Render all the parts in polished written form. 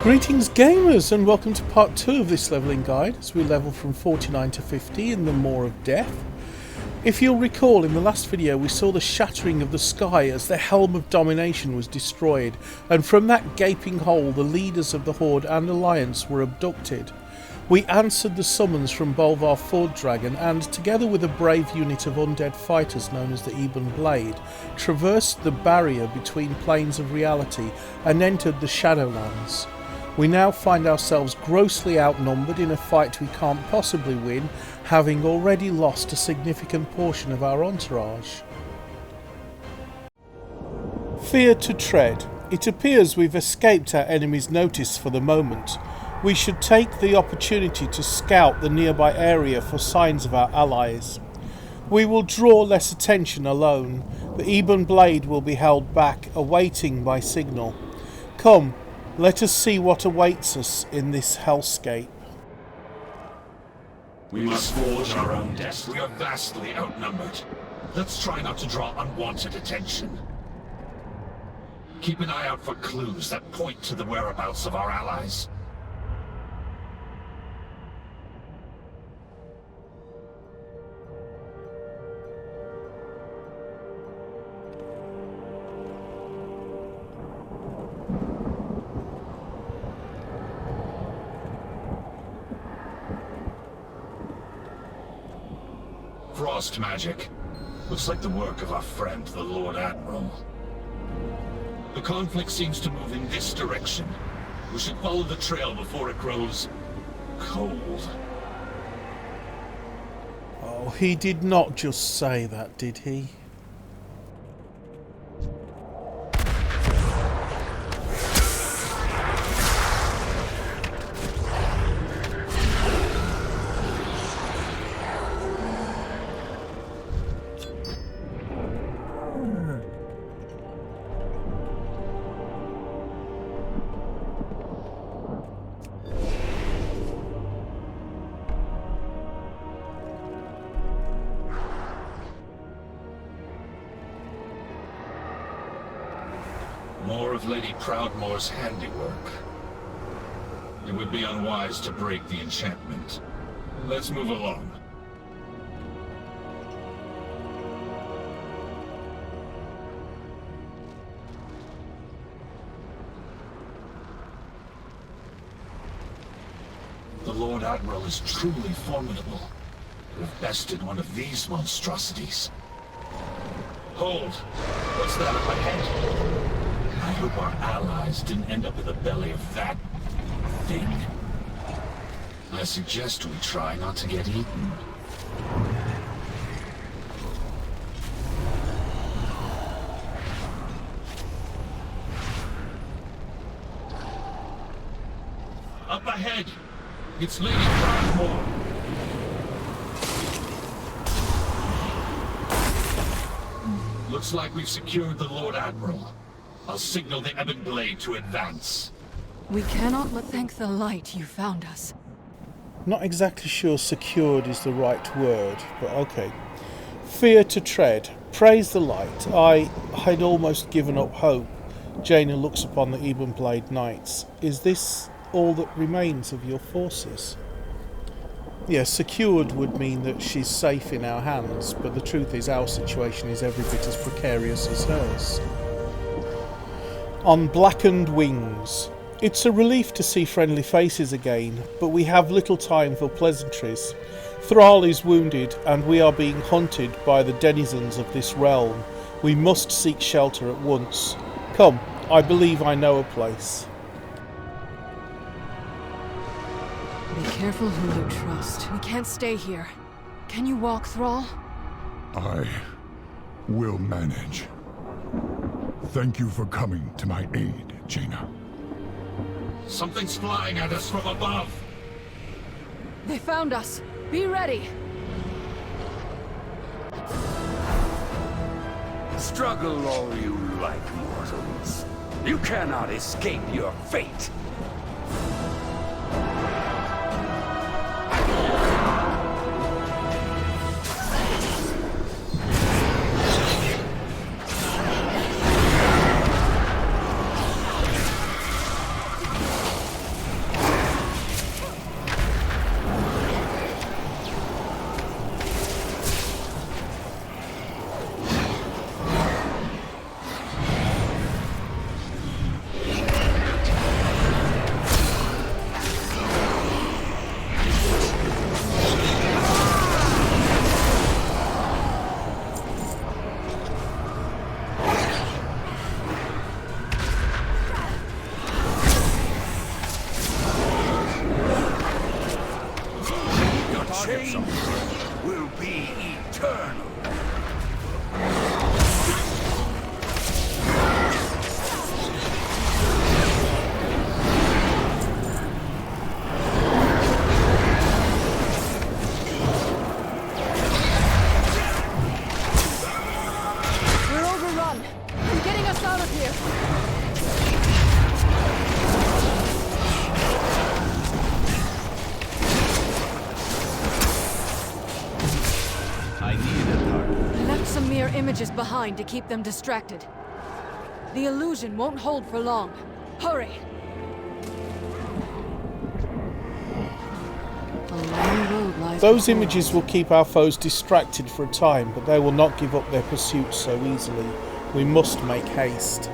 Greetings gamers and welcome to part 2 of this leveling guide as we level from 49 to 50 in the Maw of Death. If you'll recall, in the last video we saw the shattering of the sky as the Helm of Domination was destroyed, and from that gaping hole the leaders of the Horde and Alliance were abducted. We answered the summons from Bolvar Ford Dragon and, together with a brave unit of undead fighters known as the Ebon Blade, traversed the barrier between planes of reality and entered the Shadowlands. We now find ourselves grossly outnumbered in a fight we can't possibly win, having already lost a significant portion of our entourage. Fear to tread. It appears we've escaped our enemy's notice for the moment. We should take the opportunity to scout the nearby area for signs of our allies. We will draw less attention alone. The Ebon Blade will be held back, awaiting my signal. Come, let us see what awaits us in this hellscape. We must forge our own destiny. We are vastly outnumbered. Let's try not to draw unwanted attention. Keep an eye out for clues that point to the whereabouts of our allies. Frost magic. Looks like the work of our friend, the Lord Admiral. The conflict seems to move in this direction. We should follow the trail before it grows cold. Oh, he did not just say that, did he? More of Lady Proudmoore's handiwork. It would be unwise to break the enchantment. Let's move along. The Lord Admiral is truly formidable. To have bested one of these monstrosities. Hold! What's that up ahead? I hope our allies didn't end up in the belly of that thing. I suggest we try not to get eaten. Up ahead! It's Lady Proudmoore. Looks like we've secured the Lord Admiral. I'll signal the Ebon Blade to advance. We cannot but thank the light you found us. Not exactly sure secured is the right word, but okay. Fear to tread. Praise the light. I had almost given up hope. Jaina looks upon the Ebon Blade Knights. Is this all that remains of your forces? Yes, secured would mean that she's safe in our hands, but the truth is our situation is every bit as precarious as hers. On blackened wings. It's a relief to see friendly faces again, but we have little time for pleasantries. Thrall is wounded, and we are being hunted by the denizens of this realm. We must seek shelter at once. Come, I believe I know a place. Be careful who you trust. We can't stay here. Can you walk, Thrall? I will manage. Thank you for coming to my aid, Jaina. Something's flying at us from above. They found us. Be ready. Struggle all you like, mortals. You cannot escape your fate. flames will be eternal. We're overrun. They're getting us out of here. I need a target. I left some mirror images behind to keep them distracted. The illusion won't hold for long. Hurry! A long road lies Those before images us. will keep our foes distracted for a time, but they will not give up their pursuit so easily. We must make haste.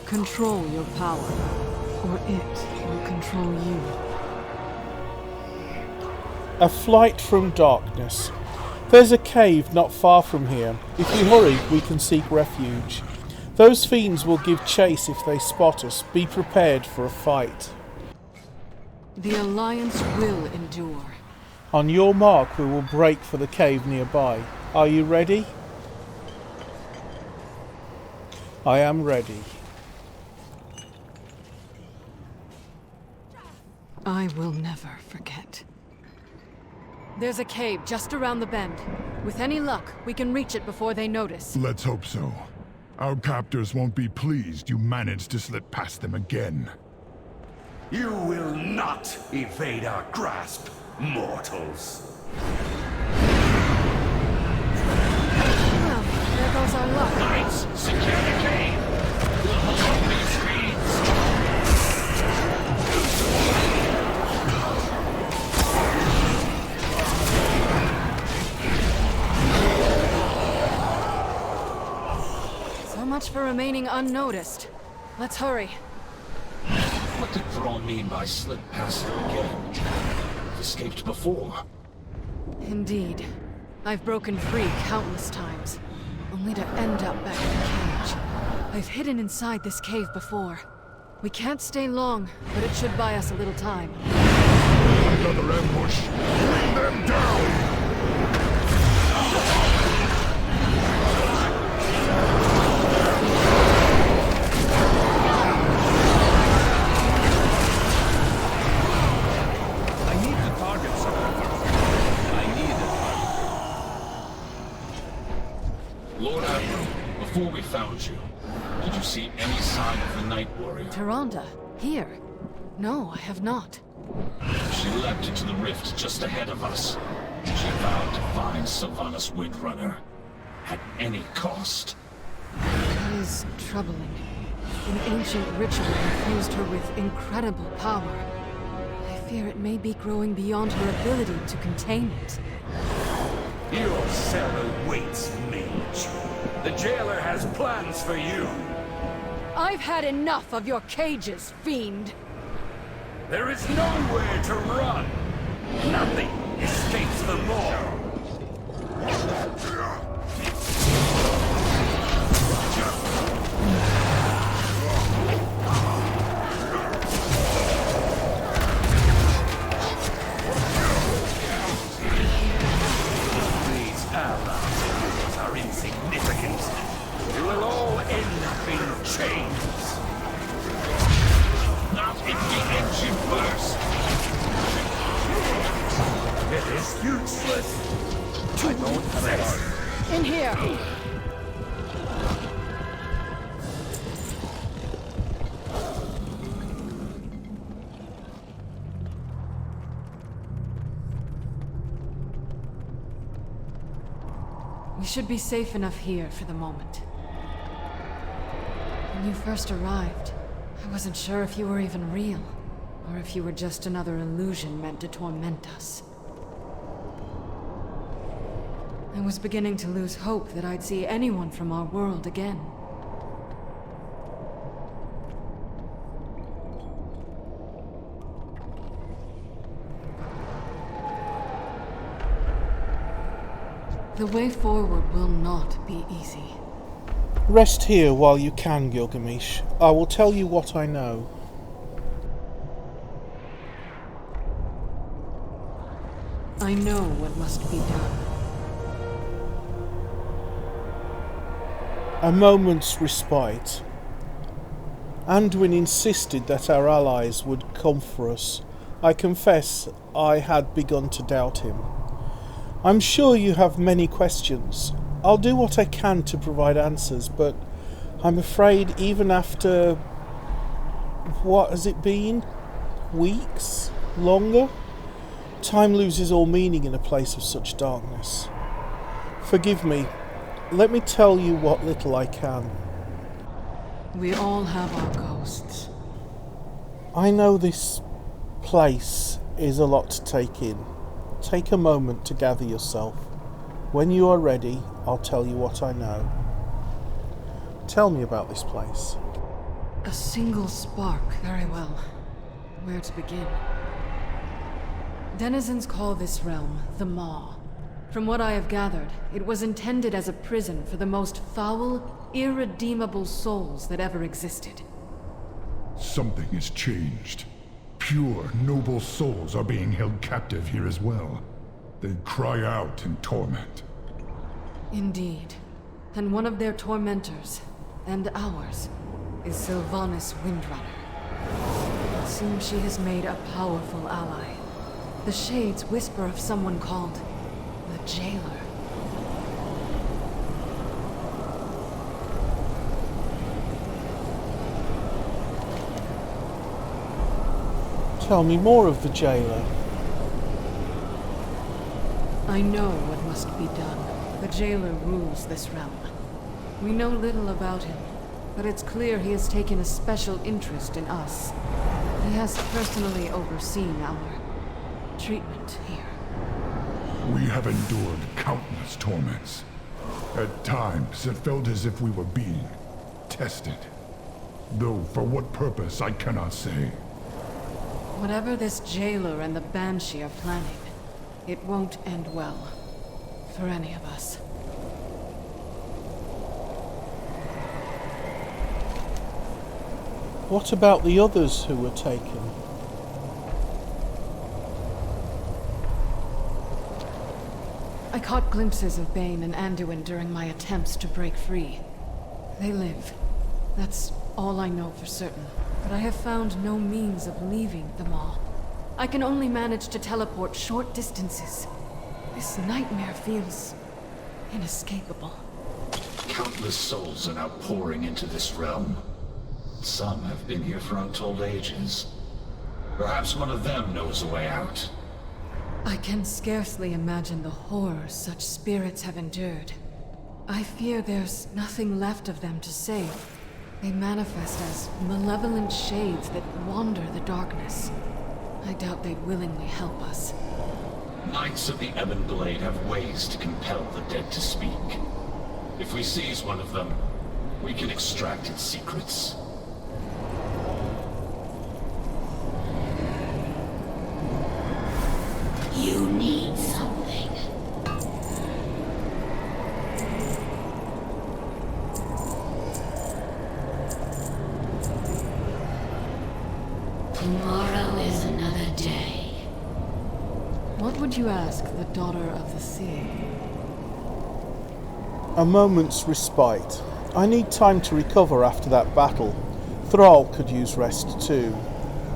Control your power, or it will control you. A flight from darkness. There's a cave not far from here. If we hurry, we can seek refuge. Those fiends will give chase if they spot us. Be prepared for a fight. The Alliance will endure. On your mark, we will break for the cave nearby. Are you ready? I am ready. I will never forget. There's a cave just around the bend. With any luck, we can reach it before they notice. Let's hope so. Our captors won't be pleased you managed to slip past them again. You will not evade our grasp, mortals. Well, there goes our luck. Knights, secure the cave! We'll hold off these fiends! So much for remaining unnoticed. Let's hurry. What did Thrawn mean by slip past her again? I've escaped before. Indeed. I've broken free countless times, only to end up back in the cage. I've hidden inside this cave before. We can't stay long, but it should buy us a little time. Another ambush! Bring them down! I need to target someone. I need a target. Lord Admiral, before we found you, did you see any sign of the Night Warrior? Tyrande, here? No, I have not. She leapt into the rift just ahead of us. She vowed to find Sylvanas Windrunner. At any cost. That is troubling. An ancient ritual infused her with incredible power. I fear it may be growing beyond her ability to contain it. Your cell awaits, mage. The jailer has plans for you. I've had enough of your cages, fiend! There is nowhere to run. Nothing escapes the law. These allies are insignificant. You will all end up in chains. Not if the engine burst! It is useless. I don't exist. In here! We should be safe enough here for the moment. When you first arrived, I wasn't sure if you were even real, or if you were just another illusion meant to torment us. I was beginning to lose hope that I'd see anyone from our world again. The way forward will not be easy. Rest here while you can, Gilgamesh. I will tell you what I know. I know what must be done. A moment's respite. Anduin insisted that our allies would come for us. I confess I had begun to doubt him. I'm sure you have many questions. I'll do what I can to provide answers, but I'm afraid even after... what has it been? Weeks? Longer? Time loses all meaning in a place of such darkness. Forgive me. Let me tell you what little I can. We all have our ghosts. I know this place is a lot to take in. Take a moment to gather yourself. When you are ready, I'll tell you what I know. Tell me about this place. A single spark. Very well. Where to begin? Denizens call this realm the Maw. From what I have gathered, it was intended as a prison for the most foul, irredeemable souls that ever existed. Something has changed. Pure, noble souls are being held captive here as well. They cry out in torment. Indeed. And one of their tormentors, and ours, is Sylvanas Windrunner. It seems she has made a powerful ally. The Shades whisper of someone called the Jailer. Tell me more of the Jailer. I know what must be done. The Jailer rules this realm. We know little about him, but it's clear he has taken a special interest in us. He has personally overseen our treatment here. We have endured countless torments. At times, it felt as if we were being tested. Though for what purpose, I cannot say. Whatever this Jailer and the Banshee are planning, it won't end well. For any of us. What about the others who were taken? I caught glimpses of Bane and Anduin during my attempts to break free. They live. That's all I know for certain. But I have found no means of leaving the Maw. I can only manage to teleport short distances. This nightmare feels inescapable. Countless souls are now pouring into this realm. Some have been here for untold ages. Perhaps one of them knows a way out. I can scarcely imagine the horrors such spirits have endured. I fear there's nothing left of them to save. They manifest as malevolent shades that wander the darkness. I doubt they'd willingly help us. Knights of the Ebon Blade have ways to compel the dead to speak. If we seize one of them, we can extract its secrets. You need something. Tomorrow is another day. What would you ask the Daughter of the Sea? A moment's respite. I need time to recover after that battle. Thrall could use rest too.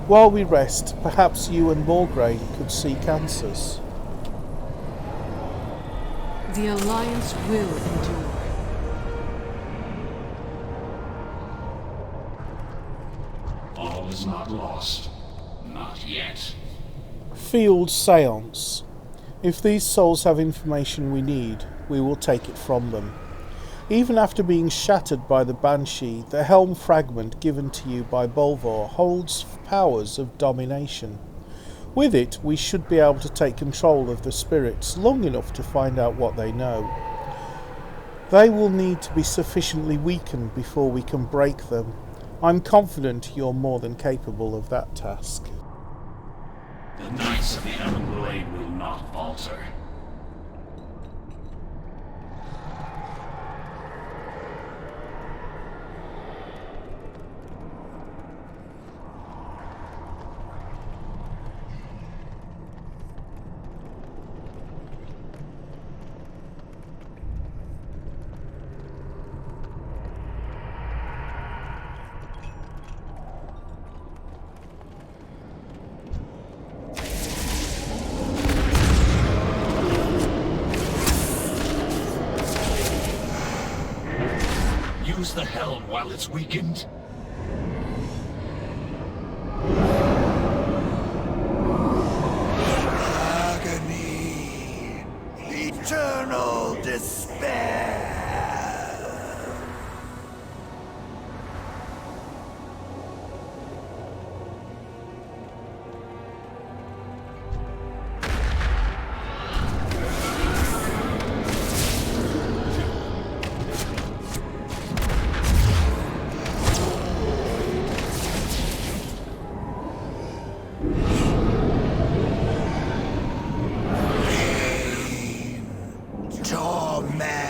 While we rest, perhaps you and Morgraine could seek answers. The Alliance will endure. All is not lost. Not yet. Field Seance. If these souls have information we need, we will take it from them. Even after being shattered by the Banshee, the helm fragment given to you by Bolvar holds powers of domination. With it, we should be able to take control of the spirits long enough to find out what they know. They will need to be sufficiently weakened before we can break them. I'm confident you're more than capable of that task. The Knights of the Ebon Blade will not falter. use the helm while it's weakened. Agony. Eternal despair. Torment.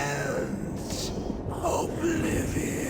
Oblivion.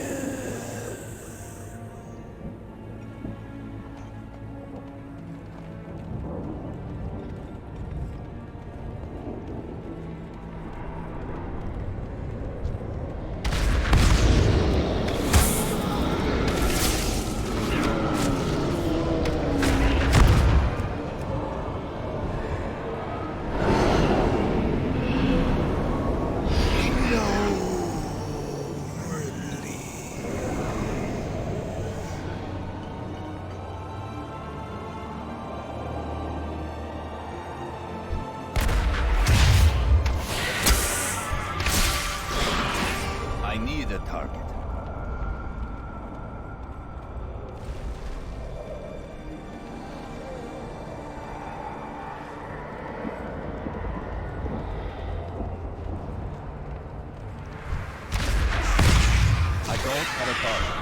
I need a target. I don't have a target.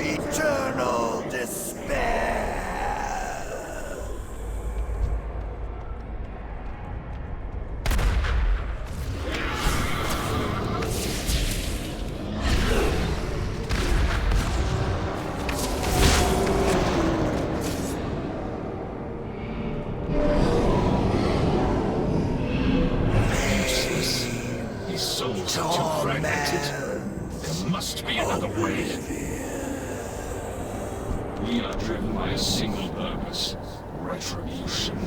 Eternal despair. Useless. These souls are too fragmented. There must be another way. We are driven by a single purpose: retribution.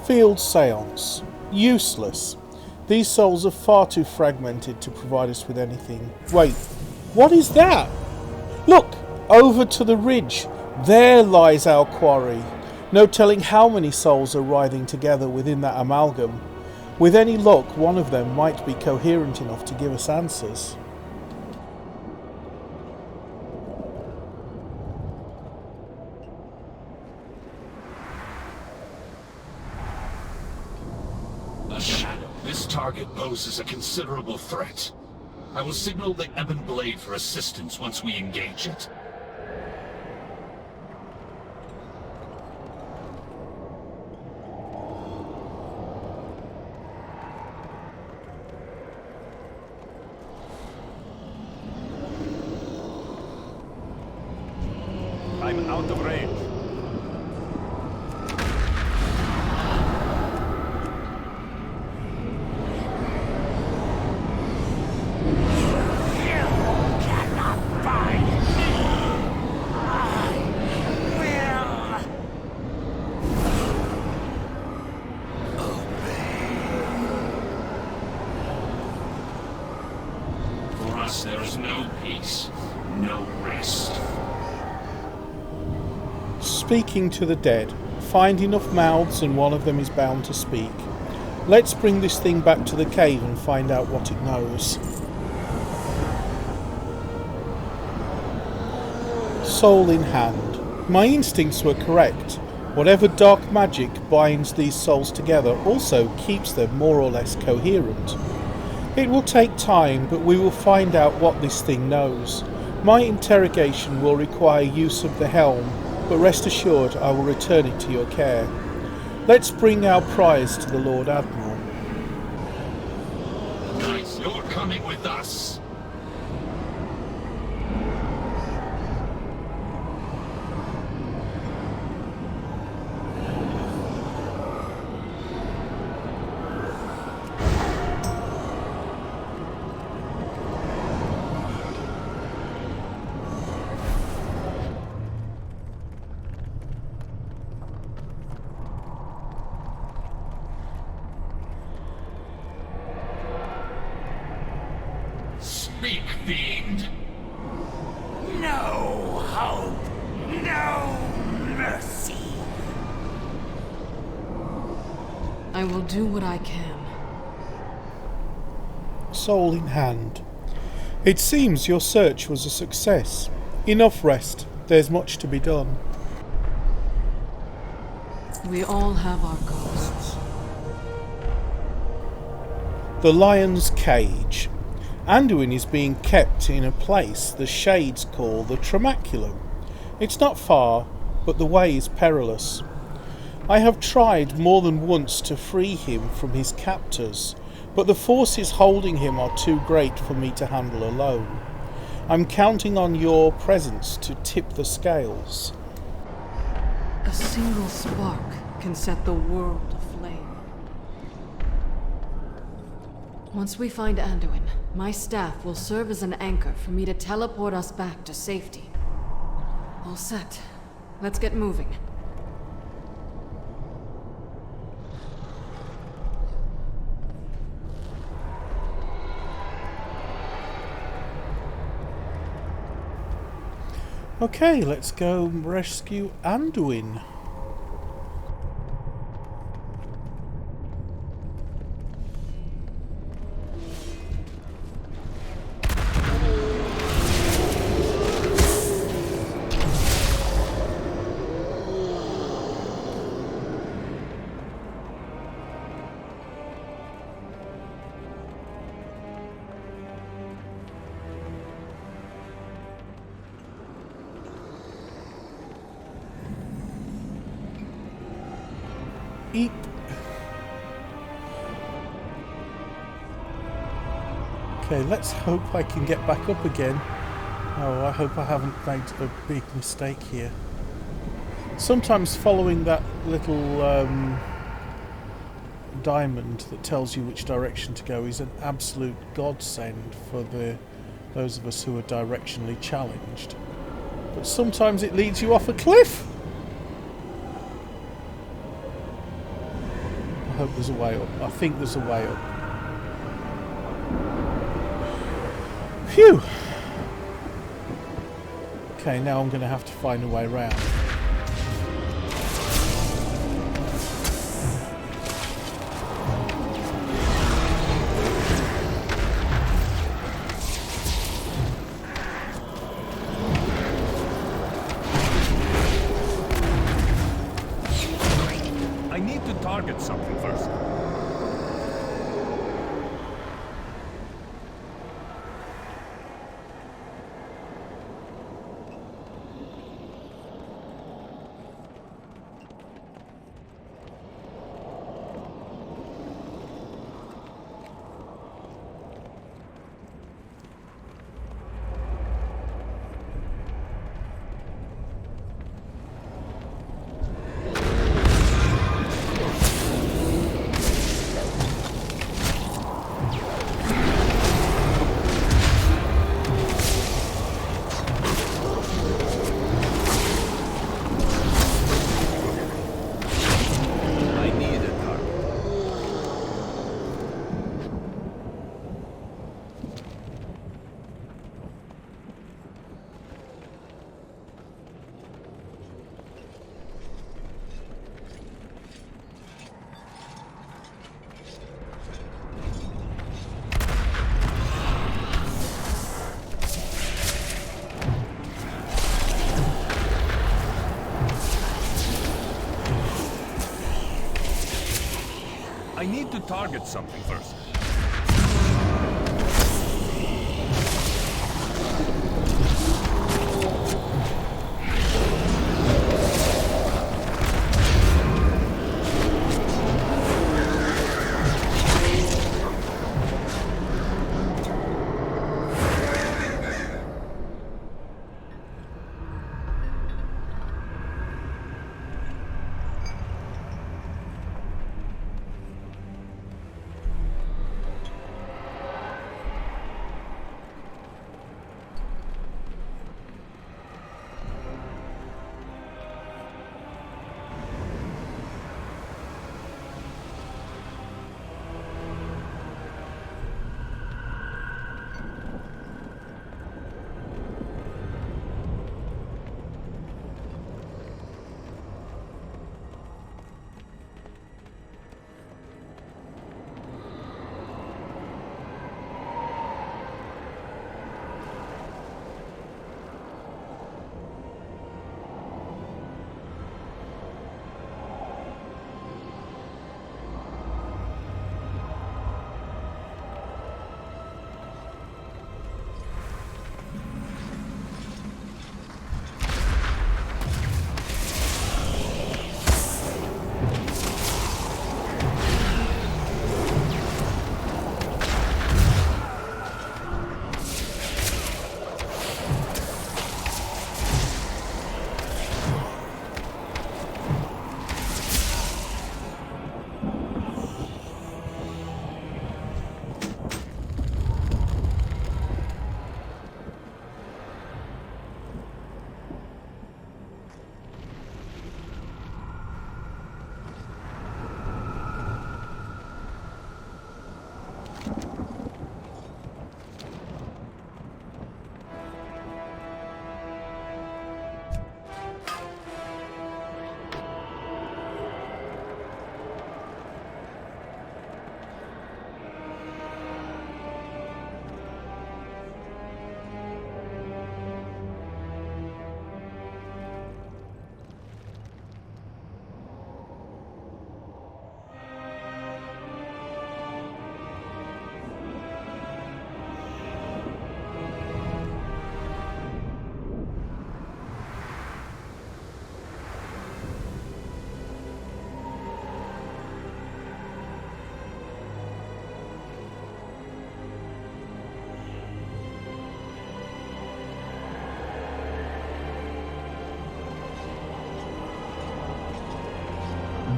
Field seance. Useless. These souls are far too fragmented to provide us with anything. Wait, what is that? Look, over to the ridge. There lies our quarry. No telling how many souls are writhing together within that amalgam. With any luck, one of them might be coherent enough to give us answers. A shadow. This target poses a considerable threat. I will signal the Ebon Blade for assistance once we engage it. I'm out of range. For us, there is no peace, no rest. Speaking to the dead. Find enough mouths and one of them is bound to speak. Let's bring this thing back to the cave and find out what it knows. Soul in hand. My instincts were correct. Whatever dark magic binds these souls together also keeps them more or less coherent. It will take time, but we will find out what this thing knows. My interrogation will require use of the helm, but rest assured I will return it to your care. Let's bring our prize to the Lord Admiral. Knights, you're coming with us. Speak, fiend! No hope, no mercy. I will do what I can. Soul in hand. It seems your search was a success. Enough rest. There's much to be done. We all have our ghosts. The Lion's Cage. Anduin is being kept in a place the Shades call the Tramaculum. It's not far, but the way is perilous. I have tried more than once to free him from his captors, but the forces holding him are too great for me to handle alone. I'm counting on your presence to tip the scales. A single spark can set the world aflame. Once we find Anduin, my staff will serve as an anchor for me to teleport us back to safety. All set. Let's get moving. Okay, let's go rescue Anduin. Eep. Okay, let's hope I can get back up again. Oh, I hope I haven't made a big mistake here. Sometimes following that little diamond that tells you which direction to go is an absolute godsend for those of us who are directionally challenged. But sometimes it leads you off a cliff. I hope there's a way up. I think there's a way up. Phew! Okay, now I'm going to have to find a way around. I need to target something first. need to target something first.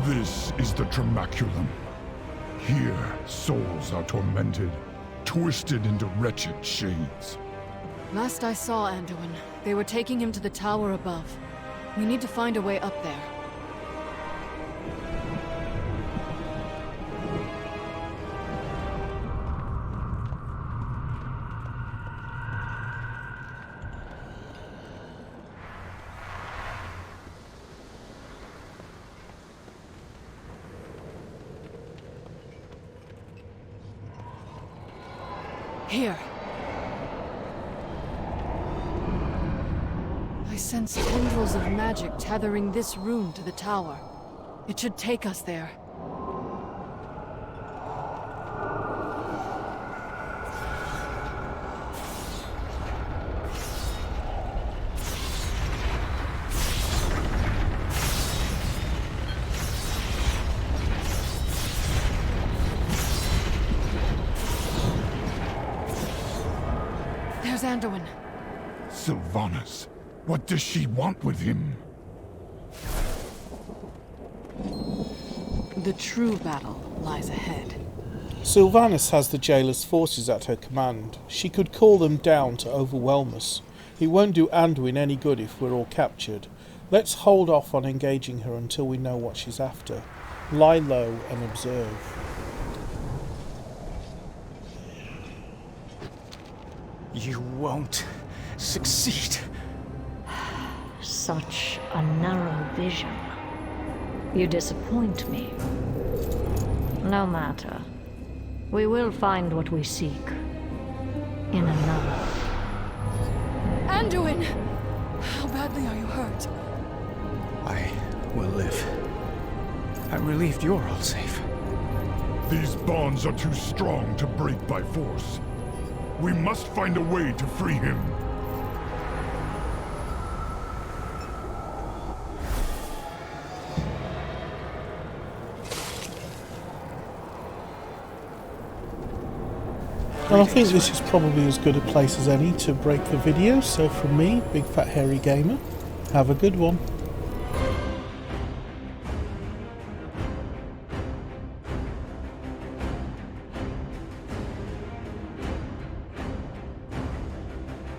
This is the Tremaculum. Here, souls are tormented, twisted into wretched shades. Last I saw Anduin, they were taking him to the tower above. We need to find a way up there. Here. I sense tendrils of magic tethering this rune to the tower. It should take us there. There's Anduin. Sylvanas, what does she want with him? The true battle lies ahead. Sylvanas has the jailer's forces at her command. She could call them down to overwhelm us. It won't do Anduin any good if we're all captured. Let's hold off on engaging her until we know what she's after. Lie low and observe. You won't succeed. Such a narrow vision. You disappoint me. No matter. We will find what we seek. In another. Anduin! How badly are you hurt? I will live. I'm relieved you're all safe. These bonds are too strong to break by force. We must find a way to free him. And I think this is probably as good a place as any to break the video. So from me, Big Fat Hairy Gamer, have a good one.